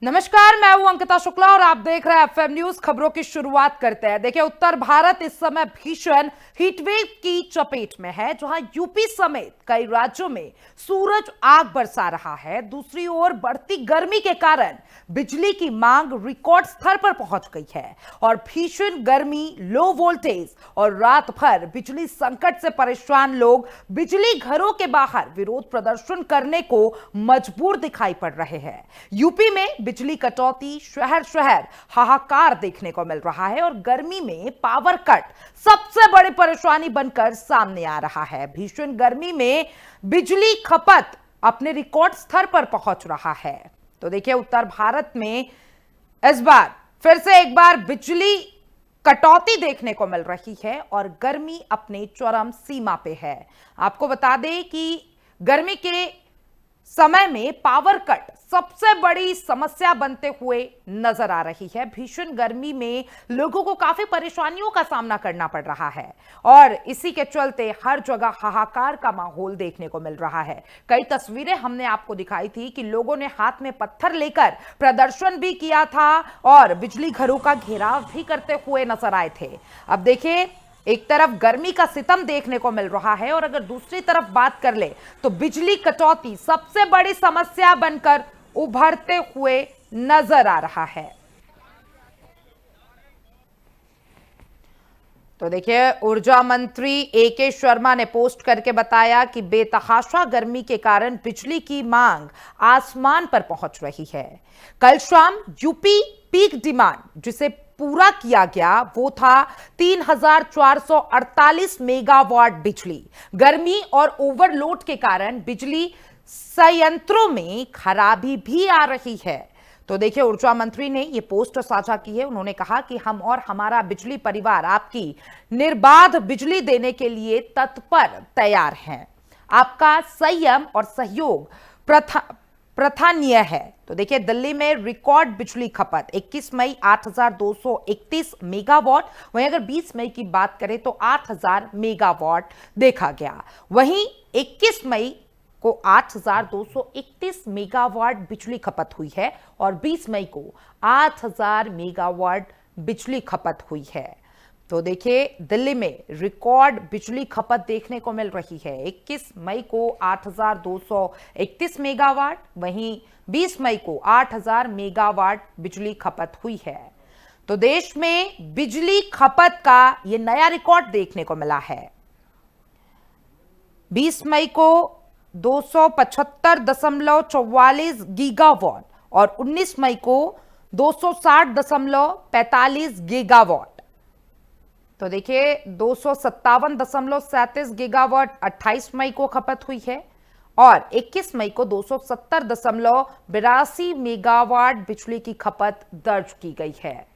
नमस्कार, मैं हूं अंकिता शुक्ला और आप देख रहे हैं एफएम न्यूज। खबरों की शुरुआत करते हैं। देखिए, उत्तर भारत इस समय भीषण हीटवेव की चपेट में है, जहां यूपी समेत कई राज्यों में सूरज आग बरसा रहा है। दूसरी ओर बढ़ती गर्मी के कारण बिजली की मांग रिकॉर्ड स्तर पर पहुंच गई है और भीषण गर्मी, लो वोल्टेज और रात भर बिजली संकट से परेशान लोग बिजली घरों के बाहर विरोध प्रदर्शन करने को मजबूर दिखाई पड़ रहे हैं। यूपी में बिजली कटौती शहर शहर हाहाकार देखने को मिल रहा है और गर्मी में पावर कट सबसे बड़ी परेशानी बनकर सामने आ रहा है। भीषण गर्मी में बिजली खपत अपने रिकॉर्ड स्तर पर पहुंच रहा है। तो देखिए, उत्तर भारत में इस बार फिर से एक बार बिजली कटौती देखने को मिल रही है और गर्मी अपने चरम सीमा पे है। आपको बता दें कि गर्मी के समय में पावर कट सबसे बड़ी समस्या बनते हुए नजर आ रही है। भीषण गर्मी में लोगों को काफी परेशानियों का सामना करना पड़ रहा है और इसी के चलते हर जगह हाहाकार का माहौल देखने को मिल रहा है। कई तस्वीरें हमने आपको दिखाई थी कि लोगों ने हाथ में पत्थर लेकर प्रदर्शन भी किया था और बिजली घरों का घेराव भी करते हुए नजर आए थे। अब देखिए, एक तरफ गर्मी का सितम देखने को मिल रहा है और अगर दूसरी तरफ बात कर ले तो बिजली कटौती सबसे बड़ी समस्या बनकर उभरते हुए नजर आ रहा है। तो देखिए, ऊर्जा मंत्री ए.के. शर्मा ने पोस्ट करके बताया कि बेतहाशा गर्मी के कारण बिजली की मांग आसमान पर पहुंच रही है। कल शाम यूपी पीक डिमांड जिसे पूरा किया गया वो था 3,448 मेगावाट बिजली। गर्मी और ओवरलोड के कारण बिजली संयंत्रों में खराबी भी आ रही है। तो देखिए, ऊर्जा मंत्री ने ये पोस्ट साझा की है। उन्होंने कहा कि हम और हमारा बिजली परिवार आपकी निर्बाध बिजली देने के लिए तत्पर तैयार हैं। आपका संयम और सहयोग प्रथानीय है। तो देखिए, दिल्ली में रिकॉर्ड बिजली खपत 21 मई 8,231 मेगावाट, वहीं अगर 20 मई की बात करें तो 8,000 मेगावाट देखा गया। वहीं 21 मई को 8,231 मेगावाट बिजली खपत हुई है और 20 मई को 8,000 मेगावाट बिजली खपत हुई है। तो देखिए, दिल्ली में रिकॉर्ड बिजली खपत देखने को मिल रही है। 21 मई को 8,231 मेगावाट, वहीं 20 मई को 8,000 मेगावाट बिजली खपत हुई है। तो देश में बिजली खपत का यह नया रिकॉर्ड देखने को मिला है। 20 मई को 275.44 गीगावाट और 19 मई को 260.45 गीगावाट। तो देखिए, 257.37 गीगावाट 28 मई को खपत हुई है और 21 मई को 270.82 मेगावाट बिजली की खपत दर्ज की गई है।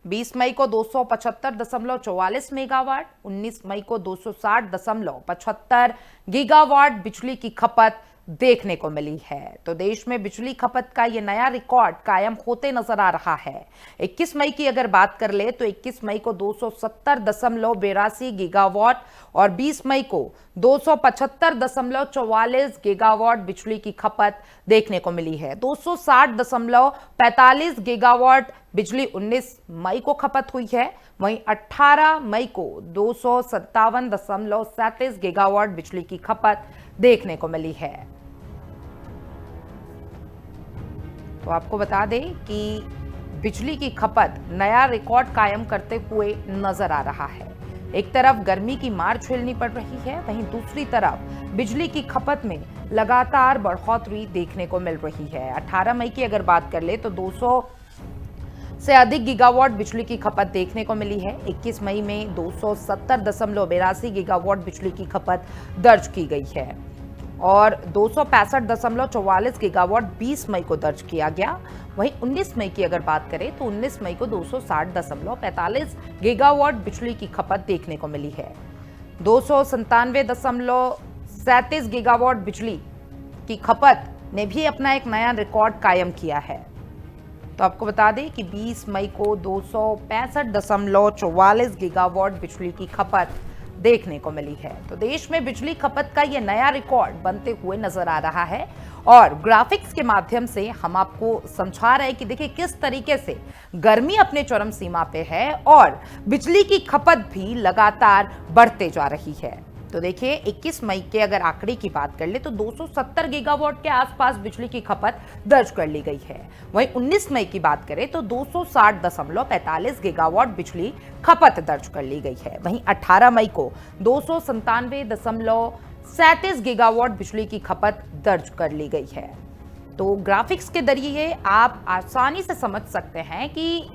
20 मई को 275.44 मेगावाट, 19 मई को 260.75 गीगावाट बिजली की खपत देखने को मिली है। तो देश में बिजली खपत का यह नया रिकॉर्ड कायम होते नजर आ रहा है। 21 मई की अगर बात कर ले तो 21 मई को 270.82 गीगावाट और 20 मई को 275.44 गीगावाट बिजली की खपत देखने को मिली है। 260.45 गीगावाट बिजली 19 मई को खपत हुई है, वहीं 18 मई को 257.37 गीगावाट बिजली की खपत देखने को मिली है। तो आपको बता दें कि बिजली की खपत नया रिकॉर्ड कायम करते हुए नजर आ रहा है। एक तरफ गर्मी की मार झेलनी पड़ रही है, वहीं दूसरी तरफ बिजली की खपत में लगातार बढ़ोतरी देखने को मिल रही है। 18 मई की अगर बात कर ले तो 200 से अधिक गीगावाट बिजली की खपत देखने को मिली है। 21 मई में 270.82 गीगावाट बिजली की खपत दर्ज की गई है और 265.44 गीगावाट 20 मई को दर्ज किया गया। वहीं 19 मई की अगर बात करें तो 19 मई को 260.45 गीगावाट बिजली की खपत देखने को मिली है। 297.37 गीगावाट बिजली की खपत ने भी अपना एक नया रिकॉर्ड कायम किया है। तो आपको बता दें कि 20 मई को 265.44 गीगावाट बिजली की खपत देखने को मिली है। तो देश में बिजली खपत का ये नया रिकॉर्ड बनते हुए नजर आ रहा है और ग्राफिक्स के माध्यम से हम आपको समझा रहे हैं कि देखिए किस तरीके से गर्मी अपने चरम सीमा पे है और बिजली की खपत भी लगातार बढ़ते जा रही है। तो देखिए 21 मई के अगर आंकड़े की बात कर ले तो 270 गीगावाट के आसपास बिजली की खपत दर्ज कर ली गई है। वहीं 19 मई की बात करें तो 260.45 गीगावाट बिजली खपत दर्ज कर ली गई है। वहीं 18 मई को 297.37 गीगावाट बिजली की खपत दर्ज कर ली गई है। तो ग्राफिक्स के जरिए आप आसानी से समझ सकते हैं कि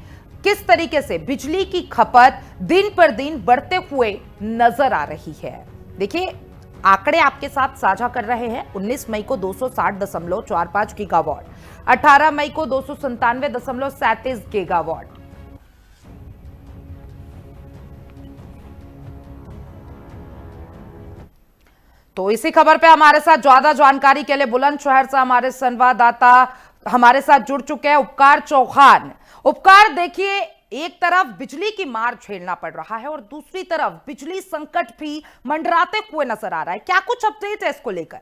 किस तरीके से बिजली की खपत दिन पर दिन बढ़ते हुए नजर आ रही है। देखिए आंकड़े आपके साथ साझा कर रहे हैं। 19 मई को 260.45 गीगावाट, 18 मई को 297.37 गीगावाट। तो इसी खबर पे हमारे साथ ज्यादा जानकारी के लिए बुलंदशहर से हमारे संवाददाता हमारे साथ जुड़ चुके हैं उपकार चौहान। उपकार, देखिए एक तरफ बिजली की मार झेलना पड़ रहा है और दूसरी तरफ बिजली संकट भी मंडराते हुए नजर आ रहा है, क्या कुछ अपडेट है इसको लेकर?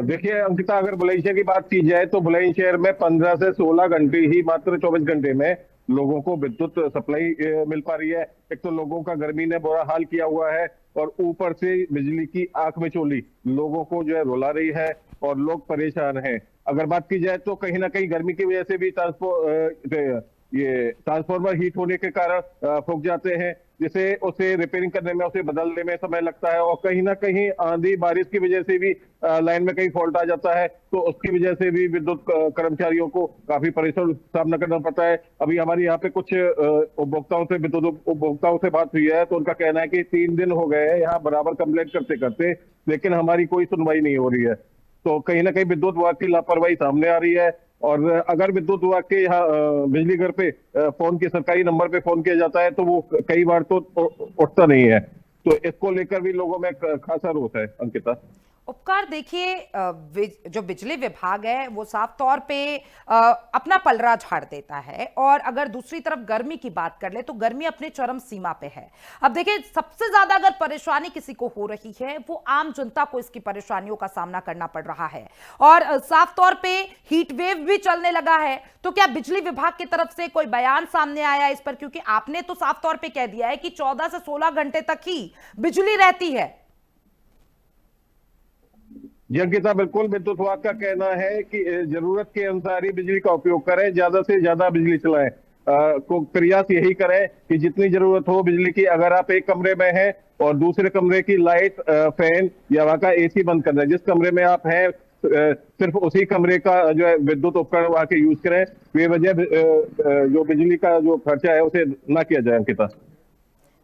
देखिए अंकिता, अगर बुलंदशहर की बात की जाए तो बुलंदशहर में 15 से 16 घंटे ही, मात्र 24 घंटे में लोगों को विद्युत सप्लाई मिल पा रही है। एक तो लोगों का गर्मी ने बुरा हाल किया हुआ है और ऊपर से बिजली की आंख में चोली लोगों को जो है रुला रही है और लोग परेशान हैं। अगर बात की जाए तो कहीं ना कहीं गर्मी की वजह से भी ट्रांसफॉर्मर हीट होने के कारण फूक जाते हैं, जिसे उसे रिपेयरिंग करने में, उसे बदलने में समय लगता है। और कहीं ना कहीं आंधी बारिश की वजह से भी लाइन में कहीं फॉल्ट आ जाता है, तो उसकी वजह से भी विद्युत कर्मचारियों को काफी परेशान सामना करना पड़ता है। अभी हमारी यहाँ पे कुछ उपभोक्ताओं से, विद्युत उपभोक्ताओं से बात हुई है, तो उनका कहना है कि 3 दिन हो गए हैं यहाँ बराबर कंप्लेंट करते करते, लेकिन हमारी कोई सुनवाई नहीं हो रही है। तो कहीं ना कहीं विद्युत विभाग की लापरवाही सामने आ रही है। और अगर विद्युत विभाग के यहाँ बिजली घर पे फोन के सरकारी नंबर पे फोन किया जाता है तो वो कई बार तो उठता नहीं है। तो इसको लेकर भी लोगों में खासा रोष है अंकिता। उपकार, देखिए जो बिजली विभाग है वो साफ तौर पे अपना पलड़ा झाड़ देता है और अगर दूसरी तरफ गर्मी की बात कर ले तो गर्मी अपने चरम सीमा पे है। अब देखिए सबसे ज्यादा अगर परेशानी किसी को हो रही है वो आम जनता को इसकी परेशानियों का सामना करना पड़ रहा है और साफ तौर पे हीट वेव भी चलने लगा है। तो क्या बिजली विभाग की तरफ से कोई बयान सामने आया इस पर? क्योंकि आपने तो साफ तौर पर कह दिया है कि 14 से 16 घंटे तक ही बिजली रहती है। जी अंकिता, बिल्कुल विद्युत विभाग का कहना है कि जरूरत के अनुसार ही बिजली का उपयोग करें, ज्यादा से ज्यादा बिजली चलाएं। को प्रयास यही करें कि जितनी जरूरत हो बिजली की, अगर आप एक कमरे में हैं और दूसरे कमरे की लाइट, फैन या वहां का एसी बंद कर दें, जिस कमरे में आप हैं सिर्फ उसी कमरे का जो है विद्युत उपकरण वहां के यूज करें। बेवजह जो बिजली का जो खर्चा है उसे ना किया जाए अंकिता।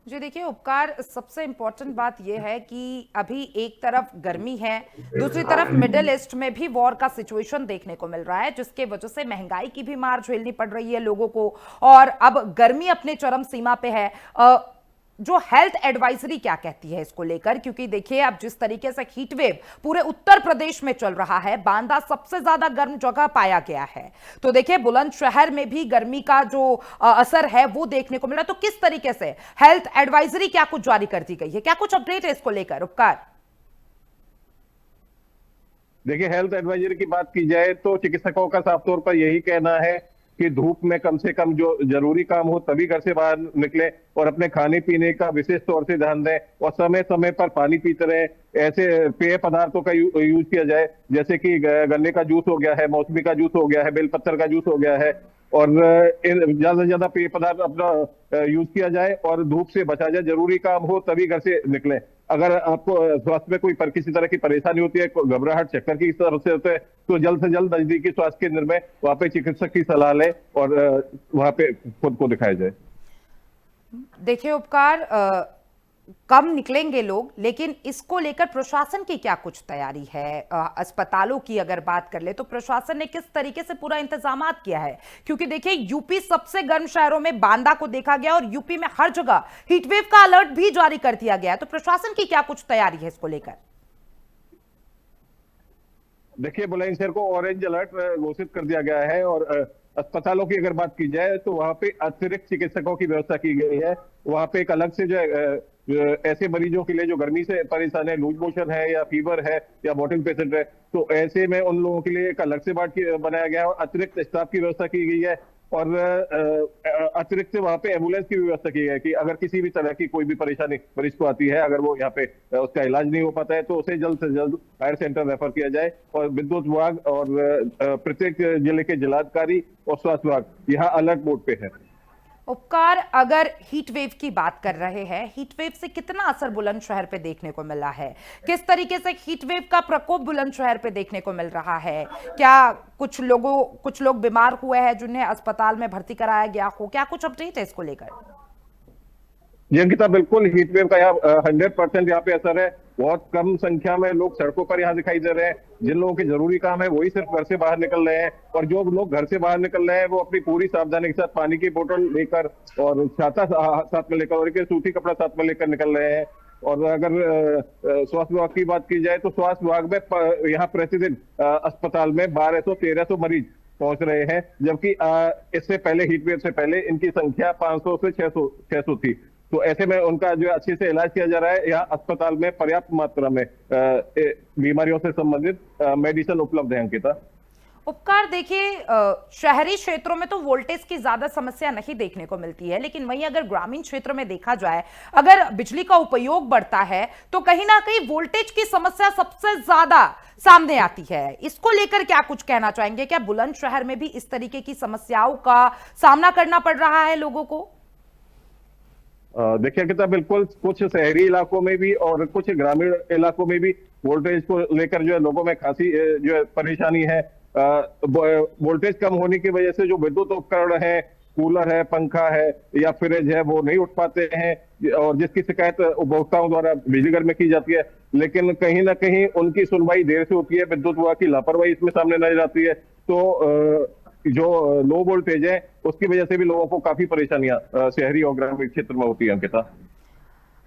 जी देखिए उपकार, सबसे इंपॉर्टेंट बात यह है कि अभी एक तरफ गर्मी है, दूसरी तरफ मिडिल ईस्ट में भी वॉर का सिचुएशन देखने को मिल रहा है, जिसके वजह से महंगाई की भी मार झेलनी पड़ रही है लोगों को और अब गर्मी अपने चरम सीमा पे है। जो हेल्थ एडवाइजरी क्या कहती है इसको लेकर? क्योंकि देखिए अब जिस तरीके से हीट वेव पूरे उत्तर प्रदेश में चल रहा है, बांदा सबसे ज्यादा गर्म जगह पाया गया है, तो देखिए बुलंदशहर में भी गर्मी का जो असर है वो देखने को मिला। तो किस तरीके से हेल्थ एडवाइजरी क्या कुछ जारी कर दी गई है, क्या कुछ अपडेट है इसको लेकर उपकार? देखिए हेल्थ एडवाइजरी की बात की जाए तो चिकित्सकों का साफ तौर पर यही कहना है कि धूप में कम से कम जो जरूरी काम हो तभी घर से बाहर निकले और अपने खाने पीने का विशेष तौर से ध्यान दें और समय समय पर पानी पीते रहें। ऐसे पेय पदार्थों का यूज किया जाए, जैसे कि गन्ने का जूस हो गया है, मौसमी का जूस हो गया है, बेलपत्तर का जूस हो गया है, और ज्यादा से ज्यादा पेय पदार्थ अपना यूज किया जाए और धूप से बचा जाए। जरूरी काम हो तभी घर से निकले। अगर आपको स्वास्थ्य में कोई किसी तरह की परेशानी होती है, घबराहट, चक्कर की तरफ से होते हैं, तो जल्द से जल्द नजदीकी स्वास्थ्य केंद्र में वहां पे चिकित्सक की सलाह लें और वहां पे खुद को दिखाया जाए। देखिए उपकार, कम निकलेंगे लोग, लेकिन इसको लेकर प्रशासन की क्या कुछ तैयारी है? अस्पतालों की अगर बात कर ले तो प्रशासन ने किस तरीके से पूरा इंतजामात किया है? क्योंकि देखिए यूपी सबसे गर्म शहरों में बांदा को देखा गया और यूपी में हर जगह हीटवेव का अलर्ट भी जारी कर दिया गया है, तो प्रशासन की क्या कुछ तैयारी है इसको लेकर? देखिए बुलंदशहर को ऑरेंज अलर्ट घोषित कर दिया गया है और अस्पतालों की अगर बात की जाए तो वहां पे अतिरिक्त चिकित्सकों की व्यवस्था की गई है। वहां पे एक अलग से जो है, ऐसे मरीजों के लिए जो गर्मी से परेशान है, लूज मोशन है या फीवर है या बॉटल पेशेंट है, तो ऐसे में उन लोगों के लिए एक अलग से वार्ड बनाया गया है और अतिरिक्त स्टाफ की व्यवस्था की गई है। और अतिरिक्त वहां पे एम्बुलेंस की व्यवस्था की है कि अगर किसी भी तरह की कोई भी परेशानी मरीज को आती है, अगर वो यहाँ पे उसका इलाज नहीं हो पाता है, तो उसे जल्द से जल्द हायर सेंटर रेफर किया जाए। और विद्युत विभाग और प्रत्येक जिले के जिलाधिकारी और स्वास्थ्य विभाग यहाँ अलर्ट मोड पे है। उपकार, अगर हीट वेव की बात कर रहे हैं, हीट वेव से कितना असर बुलंदशहर पे देखने को मिला है? किस तरीके से हीट वेव का प्रकोप बुलंदशहर पे देखने को मिल रहा है? क्या कुछ लोग बीमार हुए हैं जिन्हें अस्पताल में भर्ती कराया गया हो? क्या कुछ अपडेट है इसको लेकर? जी अंकिता, बिल्कुल हीट वेव का यहाँ 100% यहाँ पे असर है। बहुत कम संख्या में लोग सड़कों पर यहाँ दिखाई दे रहे हैं। जिन लोगों के जरूरी काम है वही सिर्फ घर से बाहर निकल रहे हैं, और जो लोग घर से बाहर निकल रहे हैं वो अपनी पूरी सावधानी के साथ पानी की बोतल लेकर और छाता साथ में लेकर और एक सूती कपड़ा साथ में लेकर निकल रहे हैं। और अगर स्वास्थ्य विभाग की बात की जाए तो स्वास्थ्य विभाग में यहाँ प्रतिदिन अस्पताल में 1200-1300 मरीज पहुंच रहे हैं, जबकि इससे पहले हीट वेव से पहले इनकी संख्या 500 से 600 थी। तो ऐसे में उनका जो अच्छे से इलाज किया जा रहा है। यहाँ अस्पताल में पर्याप्त मात्रा में बीमारियों से संबंधित मेडिसिन उपलब्ध है अंकिता। उपकार, देखिए, शहरी क्षेत्रों में तो वोल्टेज की ज्यादा समस्या नहीं देखने को मिलती है, लेकिन वहीं अगर ग्रामीण क्षेत्र में देखा जाए, अगर बिजली का उपयोग बढ़ता है तो कहीं ना कहीं वोल्टेज की समस्या सबसे ज्यादा सामने आती है। इसको लेकर क्या कुछ कहना चाहेंगे? क्या बुलंदशहर में भी इस तरीके की समस्याओं का सामना करना पड़ रहा है लोगों को? देखिए कितना, बिल्कुल कुछ शहरी इलाकों में भी और कुछ ग्रामीण इलाकों में भी वोल्टेज को लेकर जो है लोगों में खासी जो है परेशानी है। वोल्टेज कम होने की वजह से जो विद्युत उपकरण है, कूलर है, पंखा है या फ्रिज है, वो नहीं उठ पाते हैं, और जिसकी शिकायत उपभोक्ताओं द्वारा बिजली घर में की जाती है। लेकिन कहीं ना कहीं उनकी सुनवाई देर से होती है, विद्युत विभाग की लापरवाही इसमें सामने नजर आती है। तो जो लो वोल्टेज है उसकी वजह से भी लोगों को काफी परेशानियां शहरी और ग्रामीण क्षेत्र में होती है अंकिता।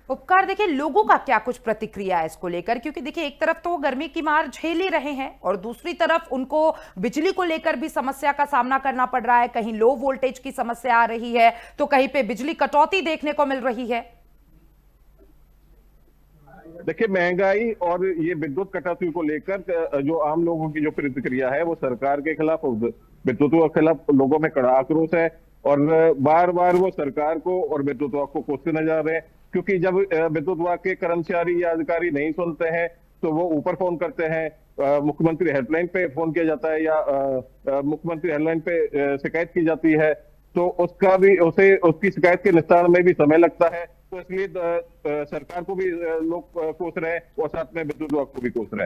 उपकार, देखिए, लोगों का क्या कुछ प्रतिक्रिया है इसको लेकर? क्योंकि देखिए, एक तरफ तो वो गर्मी की मार झेल ही रहे हैं और दूसरी तरफ उनको बिजली को लेकर भी समस्या का सामना करना पड़ रहा है। कहीं लो वोल्टेज की समस्या आ रही है तो कहीं पे बिजली कटौती देखने को मिल रही है। देखिए, महंगाई और ये विद्युत कटौती को लेकर जो आम लोगों की जो प्रतिक्रिया है वो सरकार के खिलाफ, विद्युत के खिलाफ लोगों में कड़ा आक्रोश है। और बार बार वो सरकार को और विद्युत विभाग को कोसते नजर आ रहे हैं, क्योंकि जब विद्युत विभाग के कर्मचारी या अधिकारी नहीं सुनते हैं तो वो ऊपर फोन करते हैं। मुख्यमंत्री हेल्पलाइन पे फोन किया जाता है या मुख्यमंत्री हेल्पलाइन पे शिकायत की जाती है, तो उसका भी उसकी शिकायत के निस्तारण में भी समय लगता है। तो इसलिए सरकार को भी लोग कोस रहे हैं और साथ में विद्युत विभाग को भी कोस रहे हैं।